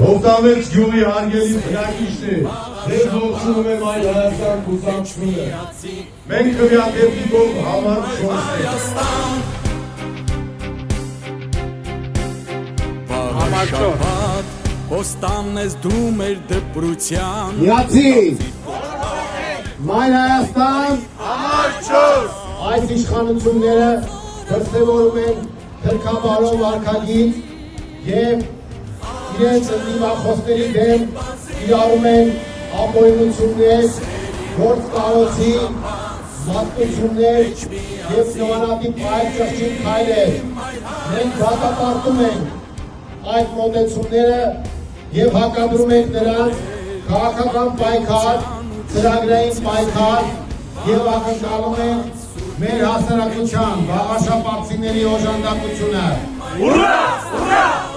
Հովտավեց գյուղի հարգելի բնակիչներ, ձեզ ողջունում եմ այլ Հայաստան կուսակցությունը։ Մենք քվեատերկիկով համար 4 Ոստանն ես դու մեր դպրության Միացի, Մայր Հայաստան, համար 4 այս իշխանությունները դրսևորում են թրքաբարով վարքագիծ և իրենց դիմախոսների դեմ իրարում են ապօրինություններ, գործկարոցի, մատուցումներ և նմանատիպ այլ ճղճիտ քայլեր։ Մենք դատապարտում ենք այդ մոտեցումները և հակադրում ենք նրանց քաղաքական պայքար, ծրագրային պայքար և ակնկալում ենք մեր հասարակության վաղաշապատցիների օժանդակությունը։ Ուրա! Ուրա!